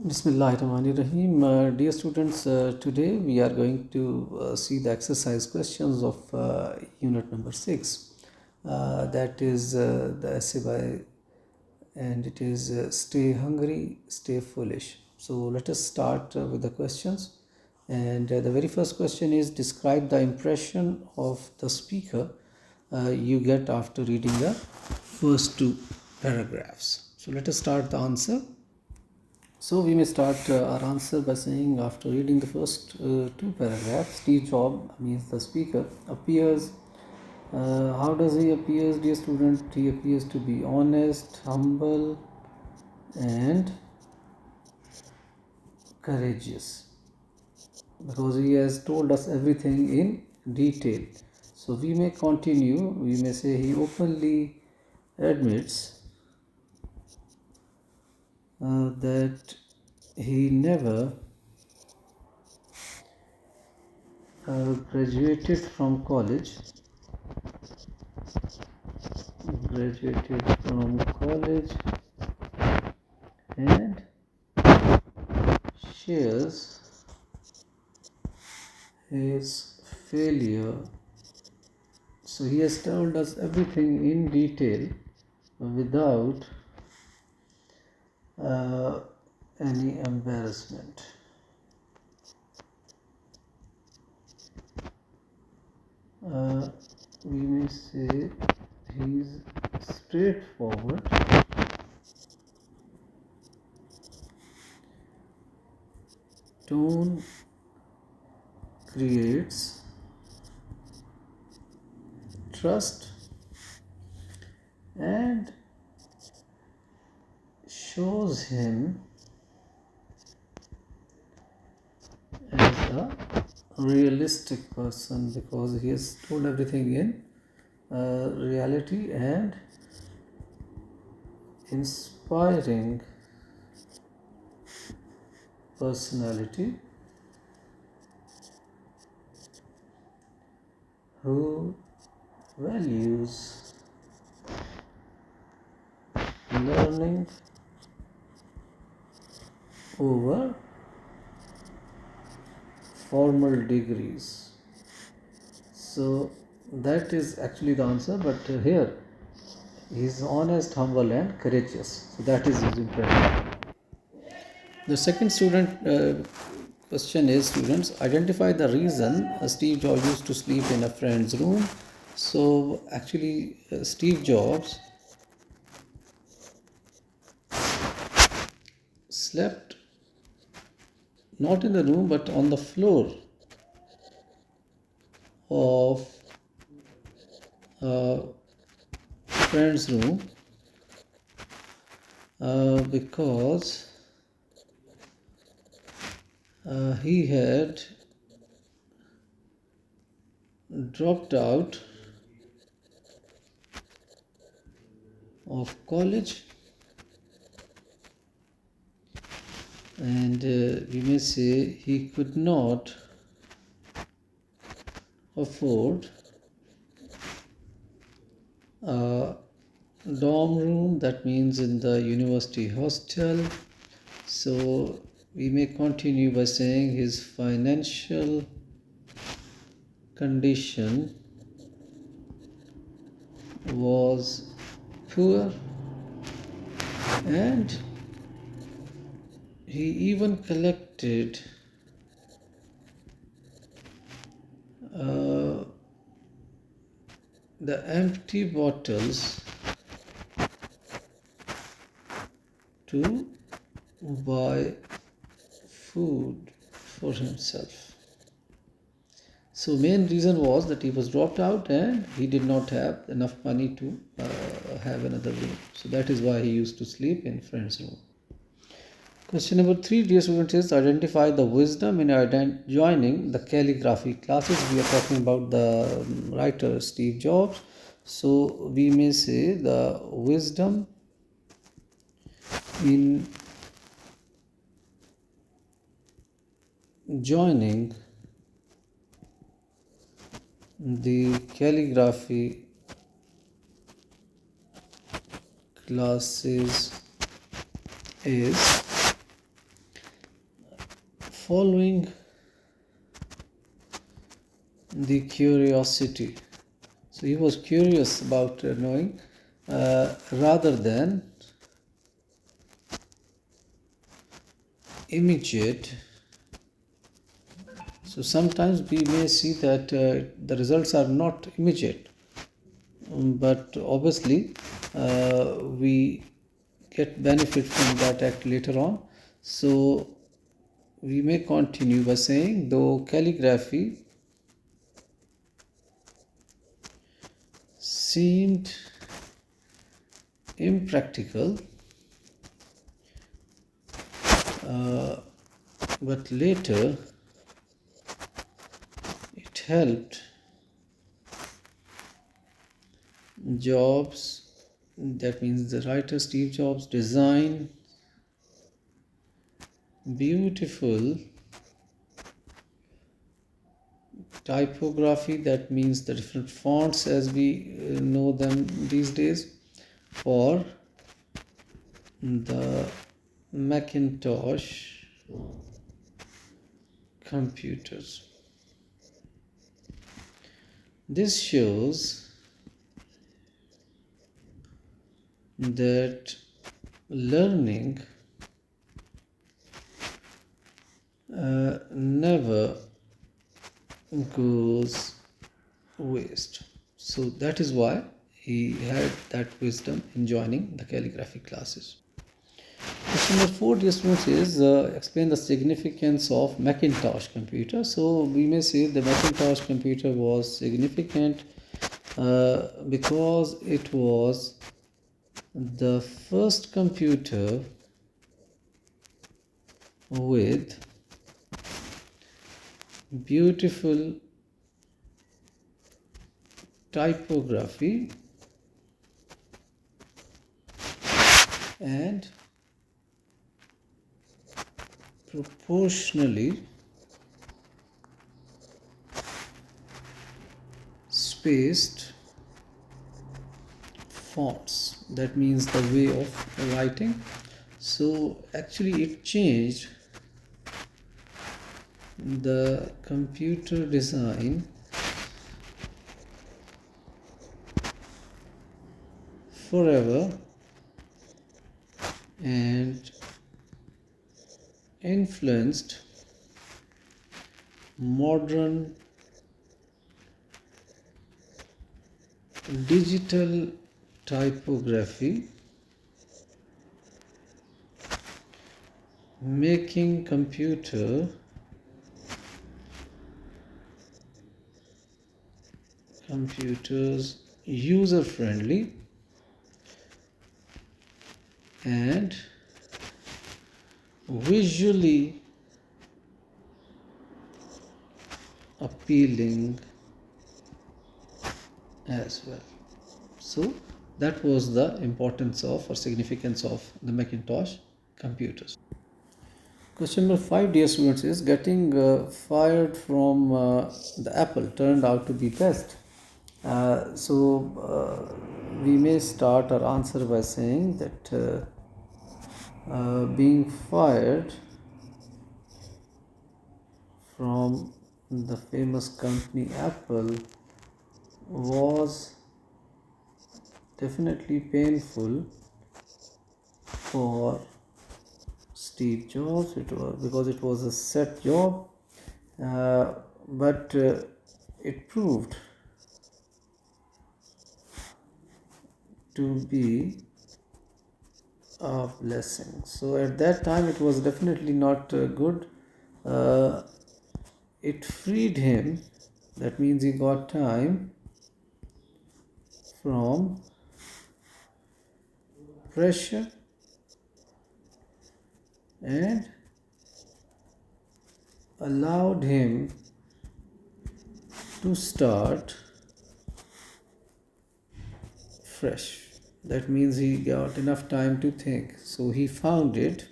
Bismillahirrahmanirrahim. Dear students, today we are going to see the exercise questions of unit number 6. That is the essay and it is Stay Hungry, Stay Foolish. So let us start with the questions. And the very first question is describe the impression of the speaker you get after reading the first two paragraphs. So let us start the answer. So we may start our answer by saying after reading the first two paragraphs, Steve Jobs, means the speaker, appears. How does he appears, dear student? He appears to be honest, humble, and courageous because he has told us everything in detail. So we may continue. We may say he openly admits that he never graduated from college and shares his failure. So he has told us everything in detail without any embarrassment. We may say he is straightforward, tone creates trust and shows him as a realistic person because he has told everything in reality and inspiring personality who values learning over formal degrees. So that is actually the answer, but here he is honest, humble, and courageous. So that is his impression. The second question is, students, identify the reason Steve Jobs used to sleep in a friend's room. So actually, Steve Jobs slept not in the room but on the floor of a friend's room because he had dropped out of college, and we may say he could not afford a dorm room, that means in the university hostel. So we may continue by saying his financial condition was poor and he even collected the empty bottles to buy food for himself. So main reason was that he was dropped out and he did not have enough money to have another room. So that is why he used to sleep in friend's room. Question number 3, dear students, is identify the wisdom in joining the calligraphy classes. We are talking about the writer Steve Jobs. So we may say the wisdom in joining the calligraphy classes is following the curiosity. So he was curious about knowing rather than immediate. So sometimes we may see that the results are not immediate, but obviously we get benefit from that act later on. So we may continue by saying, though calligraphy seemed impractical, but later it helped Jobs, that means the writer Steve Jobs, design beautiful typography, that means the different fonts as we know them these days, for the Macintosh computers. This shows that learning never goes waste. So that is why he had that wisdom in joining the calligraphy classes. Question number 4, dear students, is explain the significance of Macintosh computer. So we may say the Macintosh computer was significant because it was the first computer with beautiful typography and proportionally spaced fonts. That means the way of writing. So actually it changed the computer design forever and influenced modern digital typography, making computers user-friendly and visually appealing as well. So that was the importance of or significance of the Macintosh computers. Question number 5, dear students, is getting fired from the Apple turned out to be best. We may start our answer by saying that being fired from the famous company Apple was definitely painful for Steve Jobs. It was because it was a set job, but it proved to be a blessing. So at that time it was definitely not good. It freed him, that means he got time from pressure and allowed him to start fresh. That means he got enough time to think. So he founded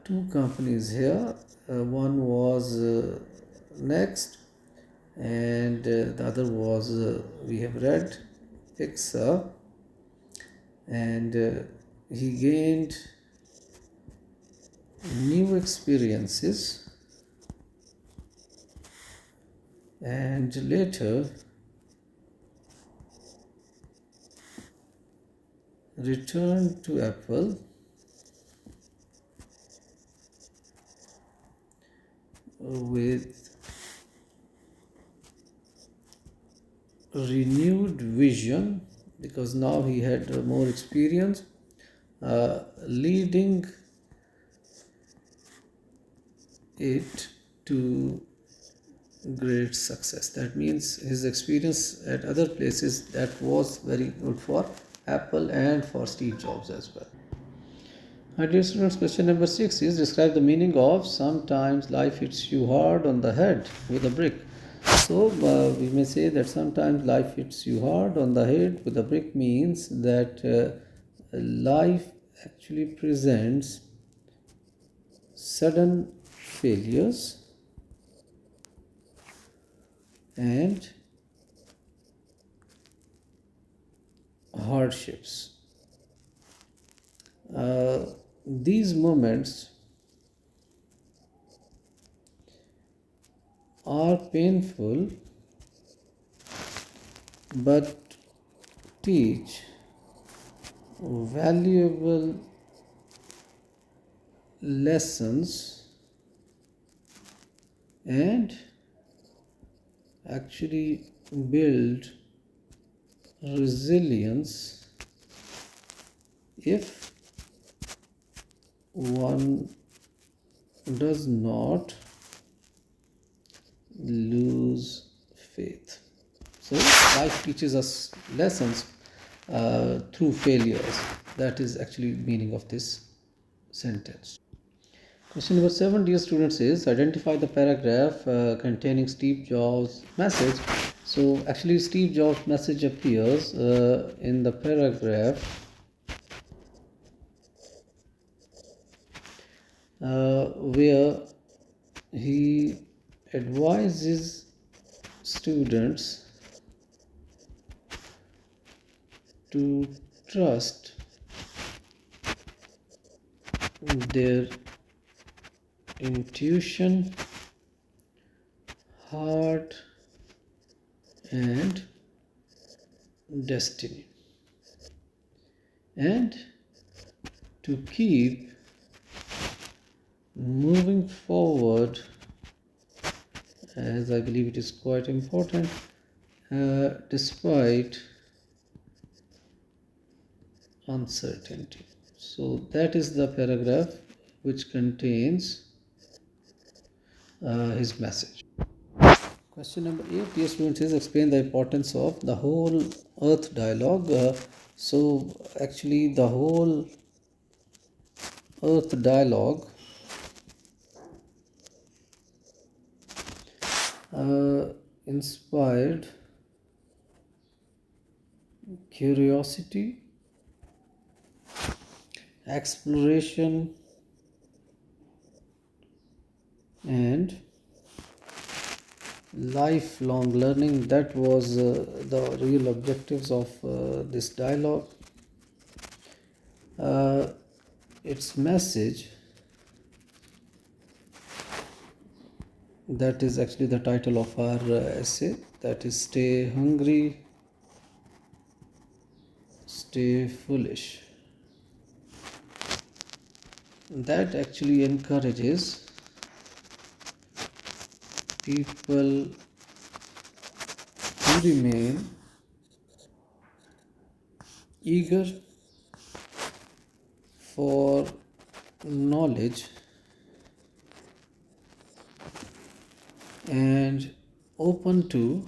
two companies here. One was Next, and the other was we have read Pixar, and he gained new experiences, and later returned to Apple with renewed vision, because now he had more experience, leading it to great success. That means his experience at other places, that was very good for Apple and for Steve Jobs as well. My dear students, question number 6 is describe the meaning of sometimes life hits you hard on the head with a brick. So we may say that sometimes life hits you hard on the head with a brick means that life actually presents sudden failures and hardships. These moments are painful but teach valuable lessons and actually build resilience if one does not lose faith. So life teaches us lessons through failures. That is actually the meaning of this sentence. Question number 7, dear students, is identify the paragraph containing Steve Jobs' message. So actually Steve Jobs' message appears in the paragraph where he advises students to trust their intuition, heart, and destiny, and to keep moving forward, as I believe it is quite important, despite uncertainty. So that is the paragraph which contains his message. Question number 8, dear students, is explain the importance of the whole earth dialogue. So actually the whole earth dialogue inspired curiosity, exploration, and lifelong learning. That was the real objectives of this dialogue. Its message, that is actually the title of our essay, that is stay hungry, stay foolish. That actually encourages people to remain eager for knowledge and open to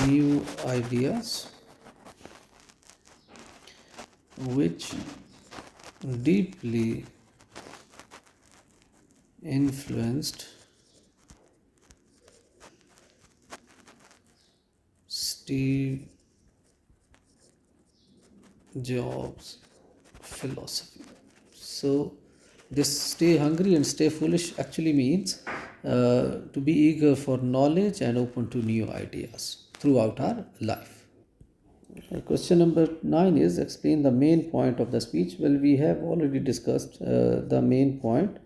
new ideas, which deeply influenced Steve Jobs' philosophy. So this stay hungry and stay foolish actually means to be eager for knowledge and open to new ideas throughout our life. Question number 9 is explain the main point of the speech. Well, we have already discussed the main point.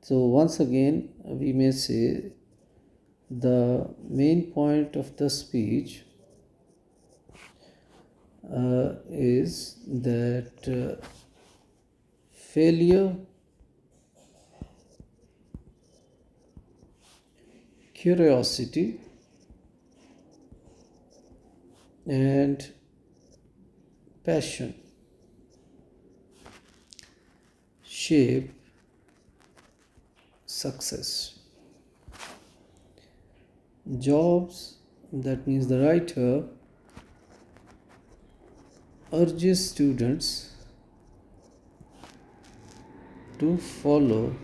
So, once again, we may say the main point of the speech is that failure, curiosity, and passion shape success. Jobs, that means the writer, urges students to follow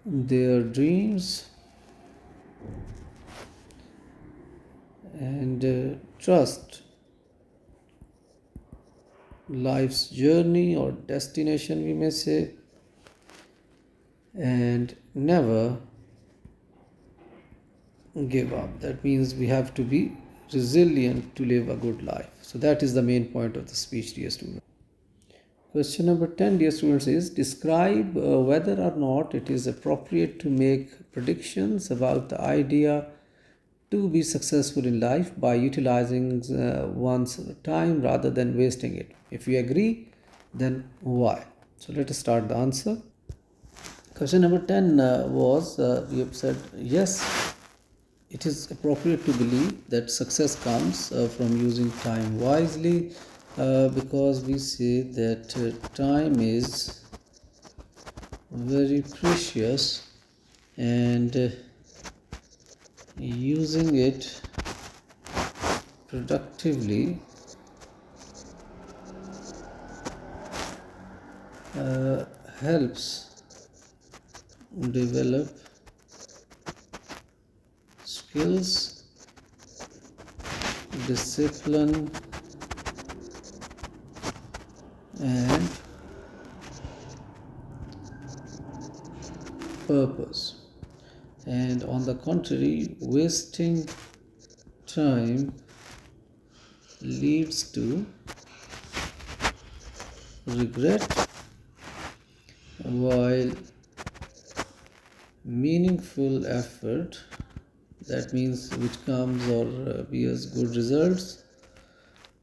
their dreams and trust life's journey or destination, we may say, and never give up. That means we have to be resilient to live a good life. So that is the main point of the speech, dear students. Question number 10, dear students, is describe whether or not it is appropriate to make predictions about the idea to be successful in life by utilizing one's time rather than wasting it. If you agree, then why? So let us start the answer. Question number 10 was we have said yes, it is appropriate to believe that success comes from using time wisely because we say that time is very precious and using it productively helps develop skills, discipline, and purpose. And on the contrary, wasting time leads to regret, while meaningful effort, that means which comes or bears good results,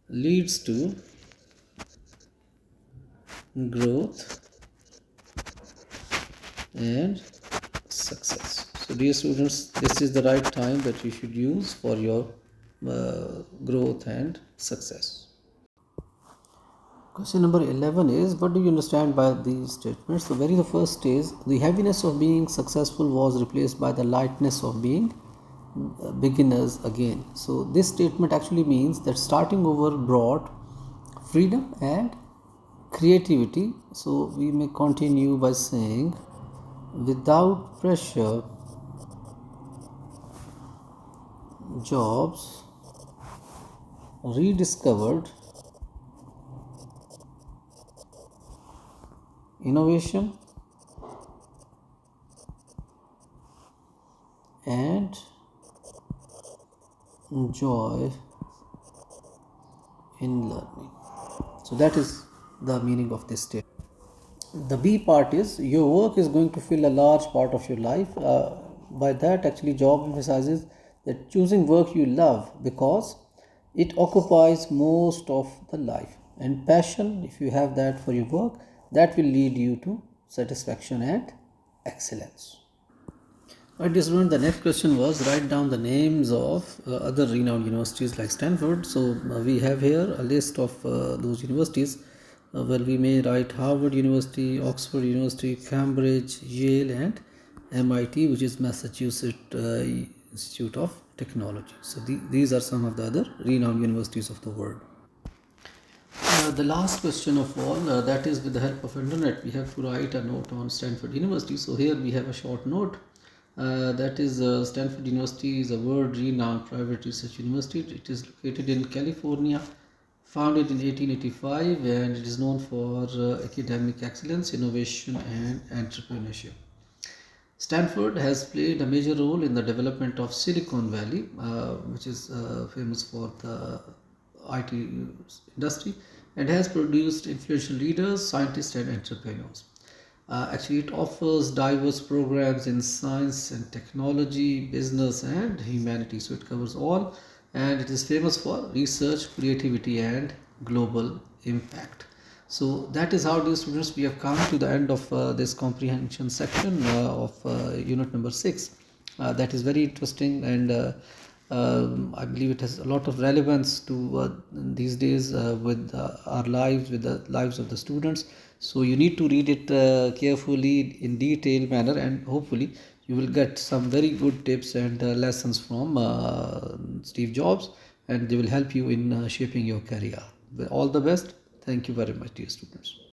leads to growth and success. So dear students, this is the right time that you should use for your growth and success. Question number 11 is, what do you understand by these statements? The very first is, the heaviness of being successful was replaced by the lightness of being beginners again. So this statement actually means that starting over brought freedom and creativity. So we may continue by saying, without pressure, Jobs rediscovered innovation and joy in learning. So that is the meaning of this statement. The B part is, your work is going to fill a large part of your life. By that, actually, job emphasizes that choosing work you love because it occupies most of the life. And passion, if you have that for your work, that will lead you to satisfaction and excellence. Right, dear student, the next question was, write down the names of other renowned universities like Stanford. So we have here a list of those universities. Well, we may write Harvard University, Oxford University, Cambridge, Yale, and MIT, which is Massachusetts Institute of Technology. So these are some of the other renowned universities of the world. The last question of all, that is, with the help of internet, we have to write a note on Stanford University. So here we have a short note. That is, Stanford University is a world-renowned private research university. It is located in California, founded in 1885, and it is known for academic excellence, innovation, and entrepreneurship. Stanford has played a major role in the development of Silicon Valley, which is famous for the IT industry, and has produced influential leaders, scientists, and entrepreneurs. Actually, it offers diverse programs in science and technology, business, and humanity. So it covers all, and it is famous for research, creativity, and global impact. So that is how, dear students, we have come to the end of this comprehension section of unit number 6. That is very interesting, and I believe it has a lot of relevance to these days with our lives, with the lives of the students. So you need to read it carefully in detailed manner, and hopefully you will get some very good tips and lessons from Steve Jobs, and they will help you in shaping your career. All the best. Thank you very much, dear students.